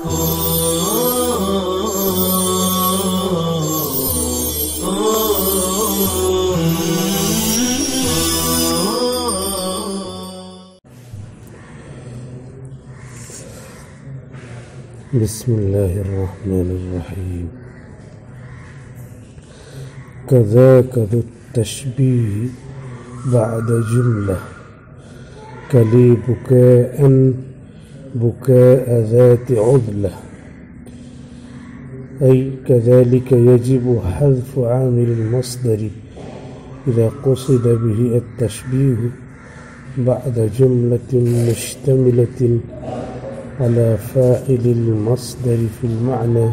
بسم الله الرحمن الرحيم. كذاك ذو التشبيه بعد جملة كلي بكاء بكاء ذات عذلة، أي كذلك يجب حذف عامل المصدر إذا قصد به التشبيه بعد جملة مشتملة على فاعل المصدر في المعنى،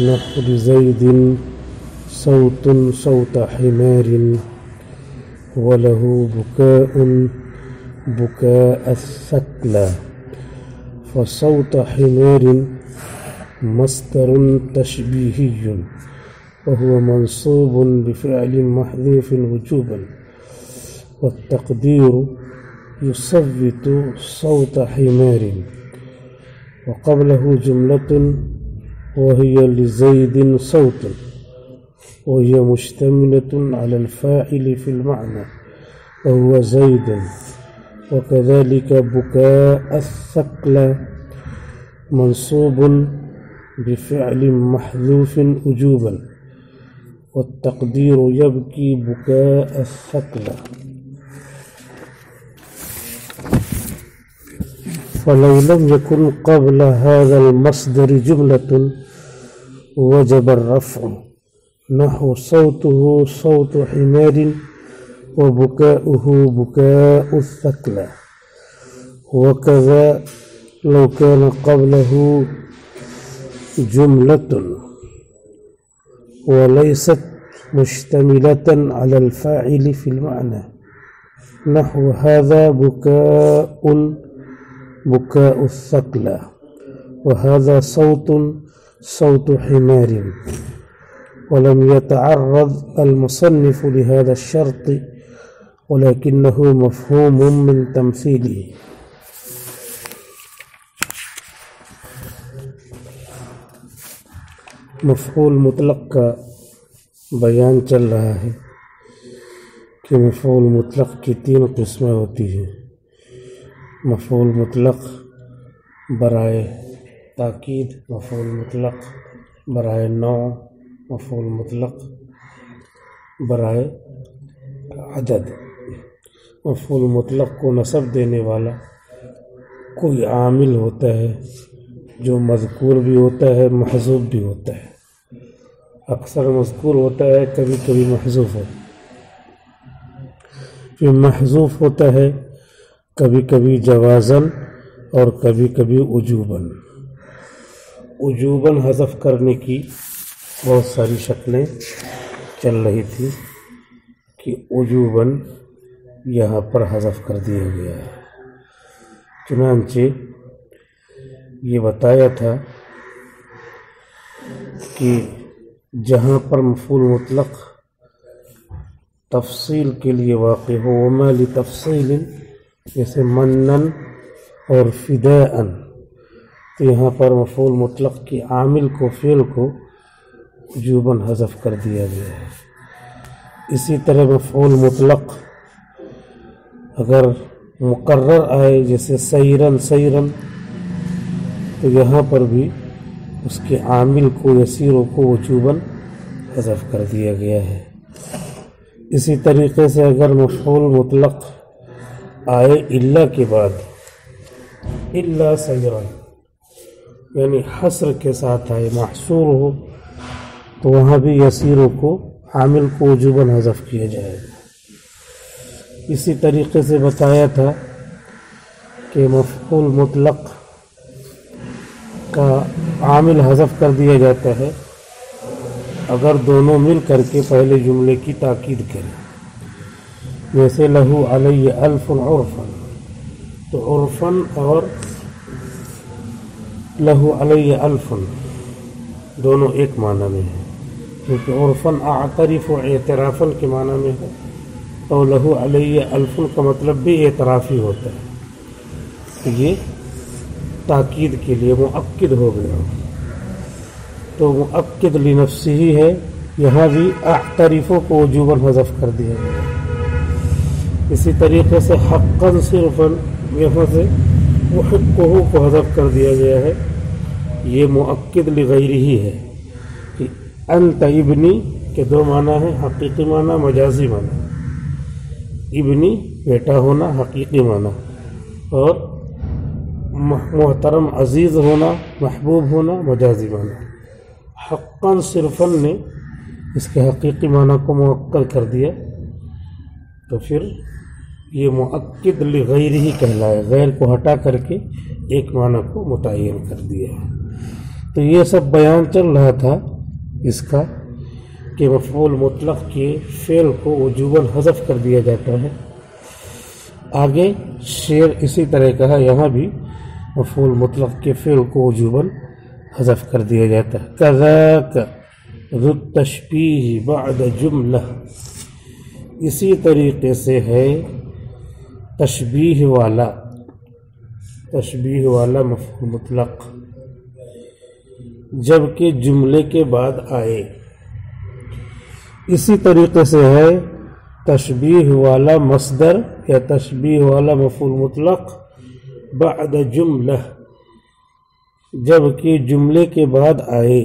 نحو لزيد صوت صوت حمار وله بكاء بكاء الثكلى، فصوت حمار مصدر تشبيهي وهو منصوب بفعل محذوف وجوبا، والتقدير يصوت صوت حمار، وقبله جملة وهي لزيد صوت، وهي مشتملة على الفاعل في المعنى وهو زيد، وكذلك بكاء الثكلى منصوب بفعل محذوف وجوبا، والتقدير يبكي بكاء الثكلى. فلو لم يكن قبل هذا المصدر جملة وجب الرفع، نحو صوته صوت حمار وبكاؤه بكاء الثكلى، وكذا لو كان قبله جملة وليست مشتملة على الفاعل في المعنى، نحو هذا بكاء بكاء الثكلى، وهذا صوت صوت حمار، ولم يتعرض المصنف لهذا الشرط ولكنه مفهوم من تمثيله. مفعول مطلق کا بیان چل رہا ہے کہ مفعول مطلق کی 3 قسمیں ہوتی ہیں: مفعول مطلق برائے تاکید، مفعول مطلق برائے نوع، مفعول مطلق برائے عدد۔ مفعول مطلق کو نصب دینے والا کوئی عامل ہوتا ہے جو مذکور بھی ہوتا ہے، محذوف بھی ہوتا ہے۔ اکثر مذکور ہوتا ہے، کبھی کبھی محذوف ہے۔ پھر محذوف ہوتا ہے کبھی کبھی جوازاً اور کبھی کبھی وجوباً۔ وجوباً حذف کرنے کی بہت ساری شکلیں چل رہی تھی کہ وجوباً یہاں پر حذف کر دیا گیا ہے۔ چنانچہ یہ بتایا تھا کہ جہاں پر مفعول مطلق تفصیل کے لیے واقع ہو، وما لتفصیل، جیسے منن اور فداءً، تو یہاں پر مفعول مطلق کی عامل کو، فعل کو وجوباً حذف کر دیا گیا ہے۔ اسی طرح مفعول مطلق اگر مقرر آئے، جیسے سیراً سیراً، تو یہاں پر بھی اس کے عامل کو، یسیروں کو وجوباً حذف کر دیا گیا ہے۔ اسی طریقے سے اگر مفعول مطلق آئے الا کے بعد، الا سیراً، یعنی حصر کے ساتھ آئے، محصور ہو، تو وہاں بھی یسیروں کو، عامل کو وجوباً حذف کیا جائے گا۔ اسی طریقے سے بتایا تھا کہ مفعول مطلق کا عامل حذف کر دیا جاتا ہے اگر دونوں مل کر کے پہلے جملے کی تاکید کریں، جیسے لہو علی الف عرفا، تو عرفا اور لہو علی الف دونوں ایک معنی میں ہیں، کیونکہ عرفا اعترف و اعترافا کے معنی میں ہے، اور لہو علی الف کا مطلب بھی اعترافی ہوتا ہے۔ تو یہ تاکید کے لیے مؤکد ہو گیا، تو مؤکد لنفسہ ہی ہے، یہاں بھی اعترف کو وجوباً حذف کر دیا گیا۔ اسی طریقے سے حقاً صرفاً یہاں سے محقہ کو حذف کر دیا گیا ہے، یہ مؤکد لغیرہ ہی ہے کہ انت ابنی کے دو معنی ہیں، حقیقی معنی، مجازی معنی۔ ابنی بیٹا ہونا حقیقی معنی، اور محترم عزیز ہونا، محبوب ہونا مجازی معنی۔ حقاً صرفاً نے اس کے حقیقی معنی کو مؤکد کر دیا، تو پھر یہ مؤکد لغیر ہی کہلائے، غیر کو ہٹا کر کے ایک معنی کو متعین کر دیا ہے۔ تو یہ سب بیان چل رہا تھا اس کا کہ مفعول مطلق کے فعل کو وجوباً حذف کر دیا جاتا ہے۔ آگے شعر اسی طرح کا ہے، یہاں بھی مفعول مطلق کے فعل کو وجوباً حذف کر دیا جاتا ہے۔ کذاک ذو التشبیہ بعد جملہ، اسی طریقے سے ہے تشبیہ والا مفعول مطلق جبکہ جملے کے بعد آئے، اسی طریقے سے ہے تشبیہ والا مصدر یا تشبیہ والا مفعول مطلق بعد جملہ جبکہ جملے کے بعد آئے،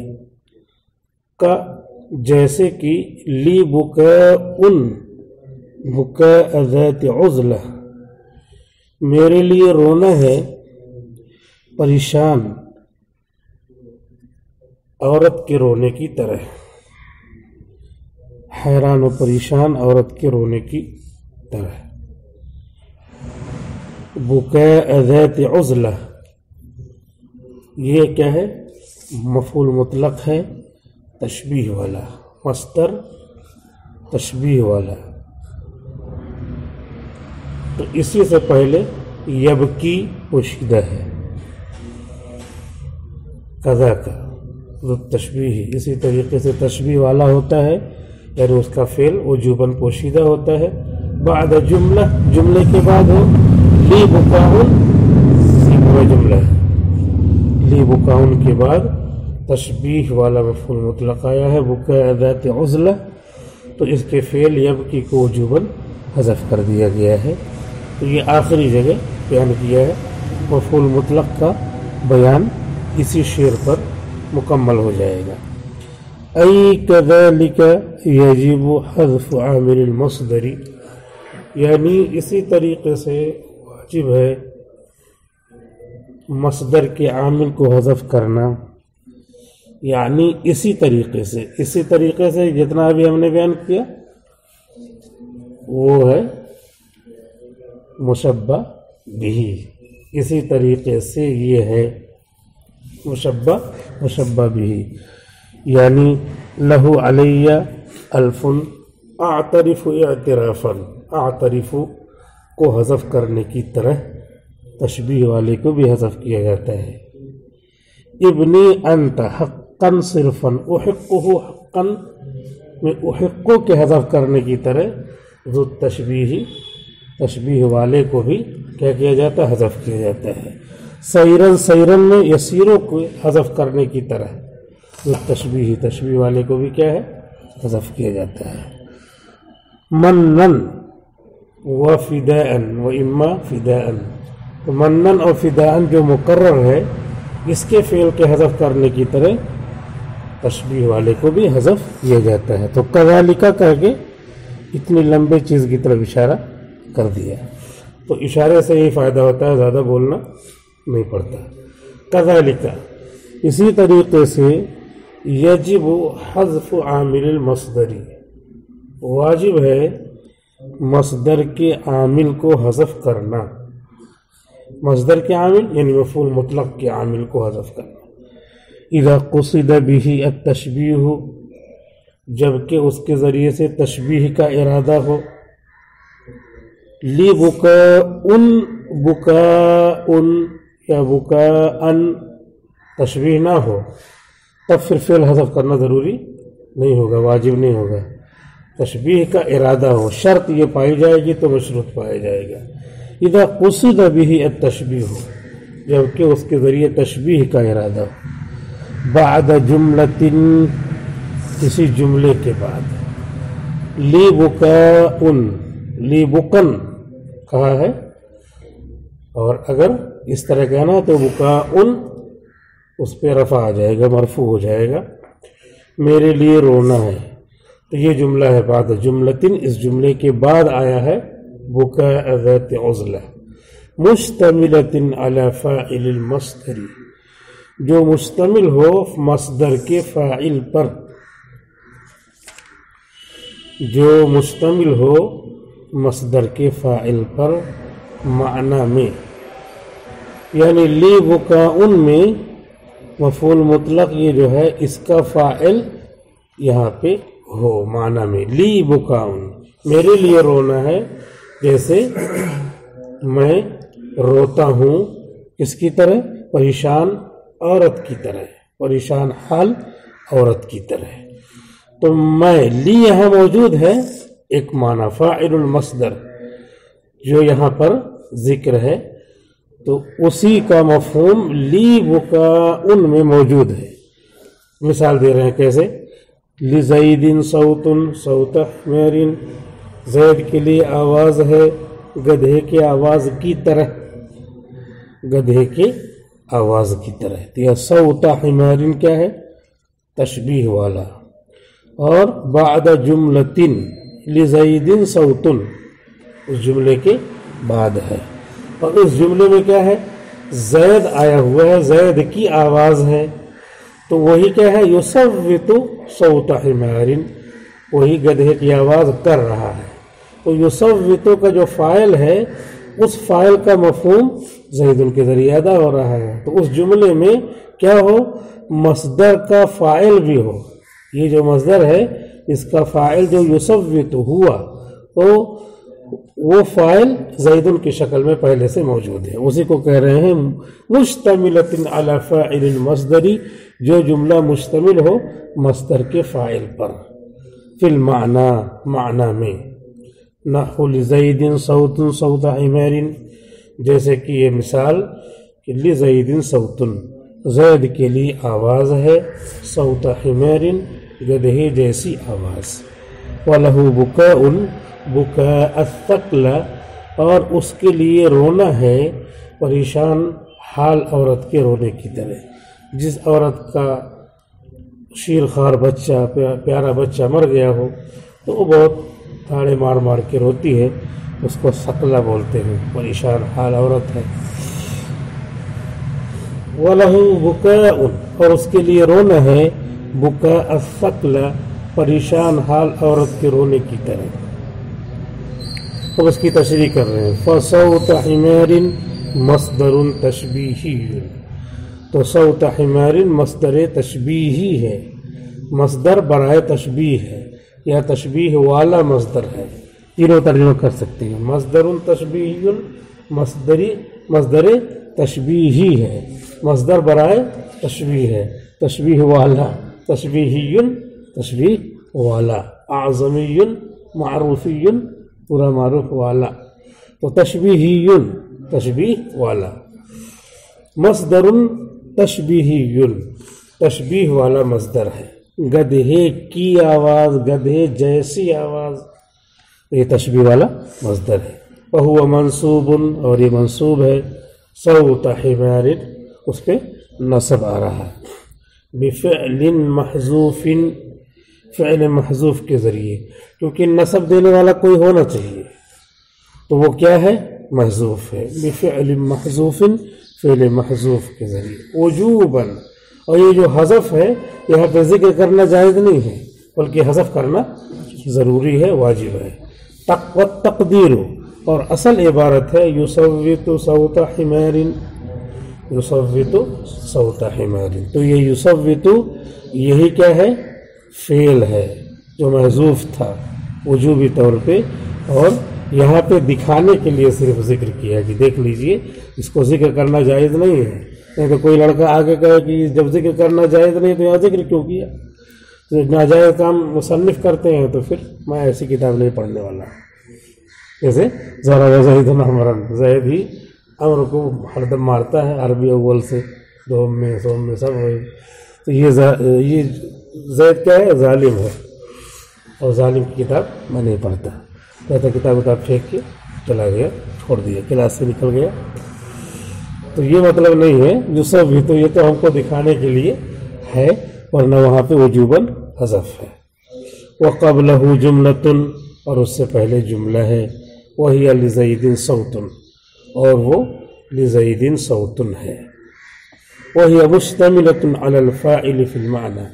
کا جیسے کہ لی بکاء ذات عزلہ، میرے لیے رونا ہے پریشان عورت کے رونے کی طرح، حیران و پریشان عورت کے رونے کی طرح۔ بکاء ذات عزلہ یہ کیا ہے؟ مفعول مطلق ہے تشبیہ والا، مصدر تشبیہ والا۔ تو اسی سے پہلے یبکی پوشیدہ ہے، قضا کا تشبیہ اسی طریقے سے تشبیہ والا ہوتا ہے، یعنی اس کا فعل وجوباً پوشیدہ ہوتا ہے۔ بعد جملہ جملے کے بعد ہو، لی بکاؤن سیکھوا جملہ ہے، لی بکاؤن کے بعد تشبیہ والا مفعول مطلق آیا ہے بکاء ذات عزلہ، تو اس کے فعل یبکی کو وجوباً حذف کر دیا گیا ہے۔ تو یہ آخری جگہ بیان کیا ہے، مفعول مطلق کا بیان اسی شعر پر مکمل ہو جائے گا۔ ای کذالک یجب حذف عامل المصدر، یعنی اسی طریقے سے واجب ہے مصدر کے عامل کو حذف کرنا، یعنی اسی طریقے سے جتنا ابھی ہم نے بیان کیا وہ ہے مشبہ بہ، اسی طریقے سے یہ ہے مشبہ بہ، یعنی لہو علیہ الف اعترف اعترافا، اعترف کو حذف کرنے کی طرح تشبیہ والے کو بھی حذف کیا جاتا ہے۔ ابنی انت حقا صرفا، احقہ حقا میں احقہ کے حذف کرنے کی طرح ذو تشبیہ والے کو بھی کیا کیا جاتا ہے؟ حذف کیا جاتا ہے۔ سیرن میں یسیروں کو حذف کرنے کی طرح ذو تشبیہ والے کو بھی کیا ہے؟ حذف کیا جاتا ہے۔ منن و فداء و اما فداء، تو منن اور فداء جو مقرر ہے اس کے فعل کے حذف کرنے کی طرح تشبیہ والے کو بھی حذف کیا جاتا ہے۔ تو کذالک کہہ کے اتنی لمبے چیز کی طرف اشارہ کر دیا، تو اشارے سے یہی فائدہ ہوتا ہے، زیادہ بولنا نہیں پڑتا۔ کذالک اسی طریقے سے یجب حذف عامل المصدر، واجب ہے مصدر کے عامل کو حذف کرنا، مصدر کے عامل یعنی مفعول مطلق کے عامل کو حذف کرنا۔ اذا قصد به التشبیہ، جبکہ اس کے ذریعے سے تشبیہ کا ارادہ ہو۔ لی بکاء یا بکاء تشبیہ نہ ہو تب پھر فعل حذف کرنا ضروری نہیں ہوگا، واجب نہیں ہوگا۔ تشبیہ کا ارادہ ہو، شرط یہ پائی جائے گی تو مشروط پایا جائے گا۔ اذا قصد به التشبیہ، جبکہ اس کے ذریعے تشبیہ کا ارادہ ہو. بعد جملتن کسی جملے کے بعد. لی بکاءن لی بکن کہا ہے، اور اگر اس طرح کہنا تو بکاءن اس پہ رفع آ جائے گا، مرفوع ہو جائے گا. میرے لیے رونا ہے، تو یہ جملہ ہے بعد جملتن، اس جملے کے بعد آیا ہے بکاء ذات عضلہ. مشتملتن علی فاعل المصدر، جو مشتمل ہو مصدر کے فاعل پر، جو مشتمل ہو مصدر کے فاعل پر معنی میں. یعنی لی بکاءن میں مفعول مطلق یہ جو ہے اس کا فاعل یہاں پہ ہو معنی میں. لی بکاءن میرے لیے رونا ہے، جیسے میں روتا ہوں کس کی طرح؟ پریشان عورت کی طرح، پریشان حال عورت کی طرح. تو میں لی یہاں موجود ہے ایک معنی فاعل المصدر جو یہاں پر ذکر ہے، تو اسی کا مفہوم لی بکاءن میں موجود ہے. مثال دے رہے ہیں کیسے؟ لزید صوت صوت حمیر، زید کے لیے آواز ہے گدھے کے آواز کی طرح، گدھے کے آواز کی طرح. تو یہ صوت حمار کیا ہے؟ تشبیہ والا. اور بعد جملتن لزید صوت اس جملے کے بعد ہے، اور اس جملے میں کیا ہے؟ زید آیا ہوا ہے، زید کی آواز ہے، تو وہی کیا ہے؟ یصوت صوت حمار، وہی گدھے کی آواز کر رہا ہے. تو یصوت کا جو فاعل ہے اس فاعل کا مفہوم زید کے ذریعے ادا ہو رہا ہے. تو اس جملے میں کیا ہو؟ مصدر کا فاعل بھی ہو. یہ جو مصدر ہے اس کا فاعل جو یصوت ہوا، تو وہ فاعل زید کی شکل میں پہلے سے موجود ہے. اسی کو کہہ رہے ہیں مشتملۃ علی فاعل المصدر، جو جملہ مشتمل ہو مصدر کے فاعل پر. فی المعنی معنی میں. نحو لزید صوت صوت حمار، جیسے کہ یہ مثال کہ لزید صوت زید کے لیے آواز ہے، صوت حمار گدھے جیسی آواز. وَلَهُ بُكَاءٌ بُكَاءَ الثَّقْلَ، اور اس کے لیے رونا ہے پریشان حال عورت کے رونے کی طرح. جس عورت کا شیرخوار بچہ پیارا بچہ مر گیا ہو تو وہ بہت تھاڑے مار مار کے روتی ہے، اس کو ثقلہ بولتے ہیں، پریشان حال عورت ہے. وَلَهُ بُكَاءٌ، اور اس کے لیے رونا ہے بُكَاءَ الثَّقْلَ پریشان حال عورت کے رونے کی طرح. اب اس کی تشریح کر رہے ہیں. فَصَوْتَ حِمَارٍ مصدر تشبیہی، تو صوت حمار مصدر تشبیہی ہے، مصدر برائے تشبیہ ہے یا تشبیہ والا مصدر ہے. تینوں ترجمہ کر سکتے ہیں. مصدر تشبیہی، مصدر تشبیہی ہے، مصدر برائے تشبیہ ہے، تشبیہ والا، تشبیہی تشبیہ والا، اعظمی معروفی پورا معروف والا، تو تشبیہی تشبیہ والا. مصدر تشبیہی تشبیہ والا مصدر ہے. گدھے کی آواز، گدھے جیسی آواز، یہ تشبیہ والا مصدر ہے. وَهُوَ منصوب، اور یہ منصوب ہے. صوت حمار اس پہ نصب آ رہا ہے. بفعل محذوف، فعل محذوف کے ذریعے، کیونکہ نصب دینے والا کوئی ہونا چاہیے، تو وہ کیا ہے؟ محذوف ہے. بفعل محذوف، فعل محذوف کے ذریعے. وجوباً، اور یہ جو حذف ہے یہاں پہ ذکر کرنا جائز نہیں ہے بلکہ حذف کرنا ضروری ہے، واجب ہے. تقدیر، اور اصل عبارت ہے یصوت صوت حمار، یصوت صوت حمار. تو یہ یصوت یہی کیا ہے؟ فعل ہے جو محذوف تھا وجوبی طور پہ، اور یہاں پہ دکھانے کے لیے صرف ذکر کیا کہ دیکھ لیجئے اس کو ذکر کرنا جائز نہیں ہے. نہیں تو کوئی لڑکا آگے کہے کہ جب ذکر کرنا جائز نہیں تو یہاں ذکر کیوں کیا؟ تو ناجائز کام مصنف کرتے ہیں تو پھر میں ایسی کتاب نہیں پڑھنے والا. جیسے ذرا زید عمرا، زید ہی امر کو ہر دم مارتا ہے، عربی اول سے دوم میں سوم میں سب وہی. تو یہ زید کیا ہے؟ ظالم ہے، اور ظالم کی کتاب میں نہیں پڑھتا. کہتا کتاب پھینک کے چلا گیا، چھوڑ دیا، کلاس سے نکل گیا. تو یہ مطلب نہیں ہے یوسف بھی، تو یہ تو ہم کو دکھانے کے لیے ہے، ورنہ وہاں پہ وجوباً حذف ہے. وَقَبْلَهُ جُمْلَةٌ، اور اس سے پہلے جملہ ہے، وَهِيَ لِزَيْدٍ صَوْتٌ، اور وہ لِزَيْدٍ صَوْتٌ ہے. وَهِيَ مُشْتَمِلَةٌ عَلَى الْفَاعِلِ فِي الْمَعْنَى،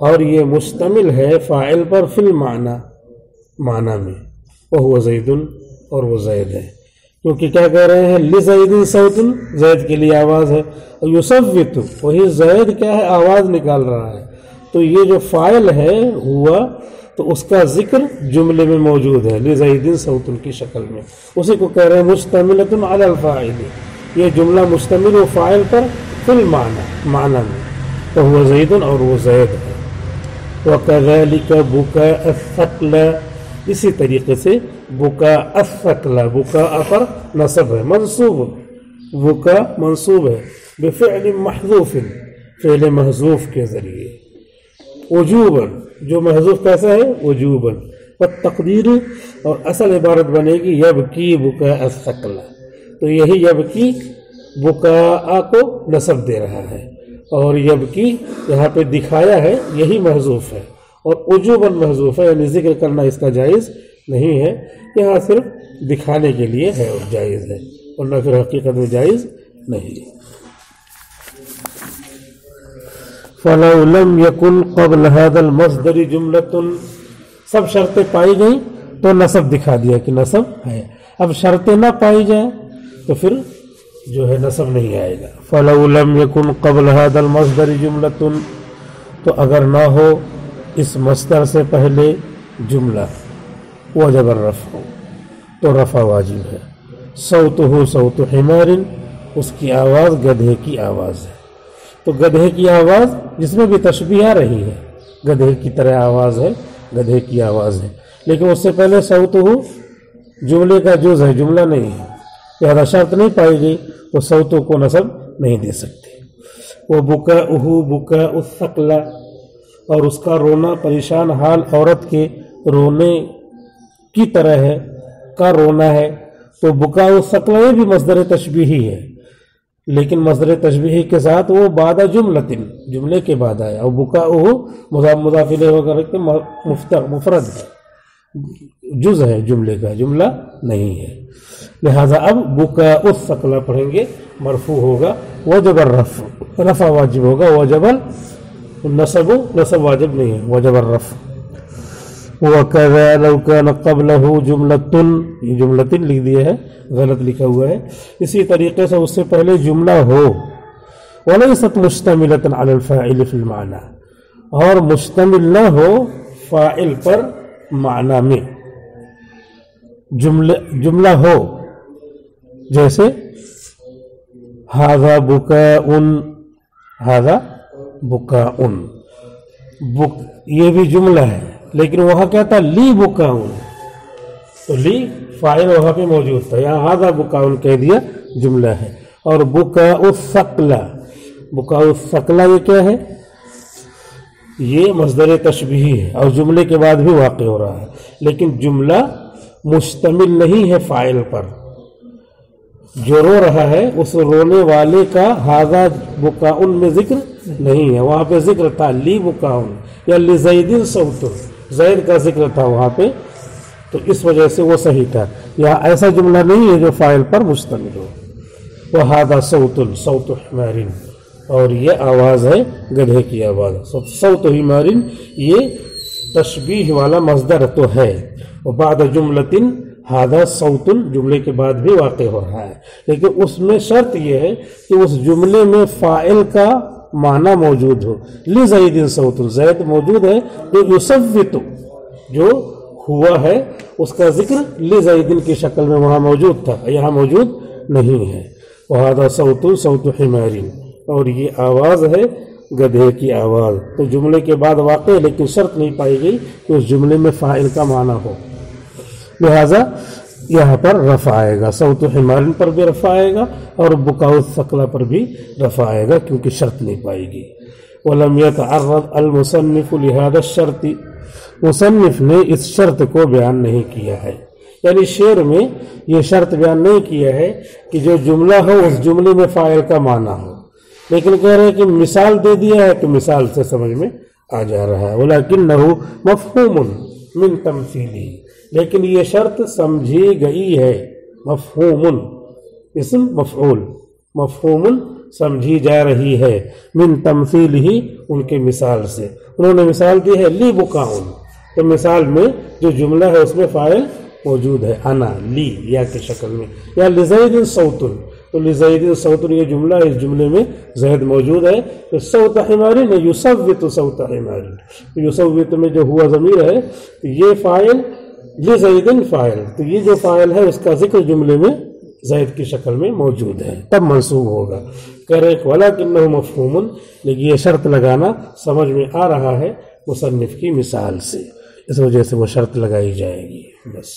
اور یہ مشتمل ہے فاعل پر فی المعنی، معنی میں. وَهُوَ زَيْدٌ، اور وہ زید ہے. کیونکہ کیا کہہ رہے ہیں؟ لِزَيْدٍ صَوْتٌ، زید کے لیے آواز ہے. اور یُصَوِّتُ، وہی زید کیا ہے؟ آواز نکال رہا ہے. تو یہ جو فاعل ہے ہوا، تو اس کا ذکر جملے میں موجود ہے لِزَيْدٍ صَوْتٌ کی شکل میں. اسی کو کہہ رہے ہیں مُشْتَمِلَةٌ عَلَى الْفَاعِلِ، یہ جملہ مشتمل و فاعل پر فی المعنی، معنی میں. تو وہ زید، اور وہ زید ہے. وَكَذَلِكَ بُكَاءَ الثَّقْلَ، اسی طریقے سے بُكَاء الثَّقْلَ، بُكَاء پر نصب ہے، منصوب، بُكَاء منصوب ہے بفعل محذوف، فعل محذوف کے ذریعے. وجوباً، جو محذوف کیسا ہے؟ وجوباً. والتقدیر، اور اصل عبارت بنے گی یبکی بُكَاء الثَّقْلَ. تو یہی یبکی بُكَاء کو نصب دے رہا ہے، اور یبکی یہاں پہ دکھایا ہے یہی محذوف ہے، اور وجوباً محذوف ہے، یعنی ذکر کرنا اس کا جائز نہیں ہے، یہاں صرف دکھانے کے لیے ہے اور جائز ہے، ورنہ پھر حقیقت میں جائز نہیں. فَلَوْ لَمْ يَكُنْ قَبْلَ هَذَا الْمَصْدَرِ جُمْلَةٌ، سب شرطیں پائی گئیں تو نصب دکھا دیا کہ نصب ہے. اب شرطیں نہ پائی جائیں تو پھر جو ہے نصب نہیں آئے گا. فَلَوْ لَمْ يَكُنْ قَبْلَ هَذَا الْمَصْدَرِ جُمْلَةٌ، تو اگر نہ ہو اس مصدر سے پہلے جملہ، وجب الرفع، تو رفع واجب ہے. صوتہ صوت حمار، اس کی آواز گدھے کی آواز ہے. تو گدھے کی آواز جس میں بھی تشبیہ آ رہی ہے، گدھے کی طرح آواز ہے، گدھے کی آواز ہے، لیکن اس سے پہلے صوتہ جملے کا جز ہے، جملہ نہیں ہے، لہذا شرط نہیں پائی گئی تو صوتوں کو نصب نہیں دے سکتے. وہ بُكَاؤُهُ بُكَاءُ الثَّقْلَ، اور اس کا رونا پریشان حال عورت کے رونے کی طرح ہے، کا رونا ہے. تو بُكَاءُ الثَّقْلَ یہ بھی مصدر تشبیہی ہے، لیکن مصدر تشبیہی کے ساتھ وہ بعد جملتن، جملے کے بعد آیا. اور بُكَاؤُهُ مضاف الیہ وغیرہ کے مفرد ہے، جز ہے جملے کا، جملہ نہیں ہے. لہذا اب بُكَاءُ الثَّقْلَ پڑھیں گے، مرفوع ہوگا، وجب الرفع، رفع واجب ہوگا، وجب النصب، نصب واجب نہیں ہے، وجب الرفع. وَكَذَا لَوْ كَانَ قَبْلَهُ جُمْلَةٌ، یہ جملۃ لکھ دیا ہے، غلط لکھا ہوا ہے. اسی طریقے سے اس سے پہلے جملہ ہو، وَلَيْسَتْ مُشْتَمِلَةً عَلَى الْفَاعِلِ فِي الْمَعْنَى، اور مشتمل نہ ہو فاعل پر معنی میں. جملہ ہو جیسے هَذَا بُكَاءٌ، هَذَا بُكَاءٌ، یہ بھی جملہ ہے، لیکن وہاں کیا تھا؟ لی بُكَاءٌ، تو لی فاعل وہاں پہ موجود تھا، یہاں هَذَا بُكَاءٌ کہہ دیا، جملہ ہے. اور بُكَاءُ الثَّقْلَ، بُكَاءُ الثَّقْلَ یہ کیا ہے؟ یہ مصدر تشبیہی ہے، اور جملے کے بعد بھی واقع ہو رہا ہے، لیکن جملہ مشتمل نہیں ہے فاعل پر. جو رو رہا ہے اس رونے والے کا هَذَا بُكَاءٌ میں ذکر نہیں ہے، وہاں پہ ذکر تھا لی بُكَاءٌ یا لِزَيْدٍ صَوْتٌ، زید کا ذکر تھا وہاں پہ، تو اس وجہ سے وہ صحیح تھا. یہاں ایسا جملہ نہیں ہے جو فاعل پر مشتمل ہو. وَهَذَا صَوْتٌ صَوْتُ حِمَارٍ، اور یہ آواز ہے گدھے کی آواز. صوت حمار یہ تشبیہ والا مصدر تو ہے، وبعد جملۃ هذا صوت جملے کے بعد بھی واقع ہو رہا ہے، لیکن اس میں شرط یہ ہے کہ اس جملے میں فاعل کا معنی موجود ہو. لِزَيْدٍ صَوْتٌ، زید موجود ہے، تو یُصَوِّتُ جو ہوا ہے اس کا ذکر لِزَيْدٍ کی شکل میں وہاں موجود تھا، یہاں موجود نہیں ہے. وَهَذَا صَوْتٌ صَوْتُ حِمَارٍ، اور یہ آواز ہے گدھے کی آواز. تو جملے کے بعد واقع، لیکن شرط نہیں پائی گئی کہ اس جملے میں فاعل کا معنی ہو. لہذا یہاں پر رفع آئے گا، صوت حمار پر بھی رفع آئے گا اور بکاء الثقلہ پر بھی رفع آئے گا کیونکہ شرط نہیں پائے گی۔ وَلَمْ يَتَعَرَّضْ الْمُصَنِّفُ لِهَذَا الشَّرْطِ، مصنف نے اس شرط کو بیان نہیں کیا ہے، یعنی شعر میں یہ شرط بیان نہیں کیا ہے کہ جو جملہ ہو اس جملے میں فاعل کا معنی ہو، لیکن کہہ رہے ہیں کہ مثال دے دیا ہے کہ مثال سے سمجھ میں آ جا رہا ہے۔ وَلَكِنَّهُ مَفْهُومٌ مِّن تَمْثِيلِهِ، لیکن یہ شرط سمجھی گئی ہے، مفہوم اسم مفعول، مفہوم سمجھی جا رہی ہے، من تمثیلہ ان کے مثال سے۔ انہوں نے مثال دی ہے لی بکاؤن، تو مثال میں جو جملہ ہے اس میں فاعل موجود ہے، انا لی یا کے شکل میں، یا لزید صوت، تو لزید صوت یہ جملہ ہے، اس جملے میں زید موجود ہے۔ تو صوت حمار نے یصوت صوت حمار، یصوت میں جو ہوا ضمیر ہے تو یہ فاعل، لزید فاعل، تو یہ جو فاعل ہے اس کا ذکر جملے میں زید کی شکل میں موجود ہے، تب منصوب ہوگا۔ کہہ رہے وَلَكِنَّهُ مَفْهُومٌ، لیکن یہ شرط لگانا سمجھ میں آ رہا ہے مصنف کی مثال سے، اس وجہ سے وہ شرط لگائی جائے گی بس۔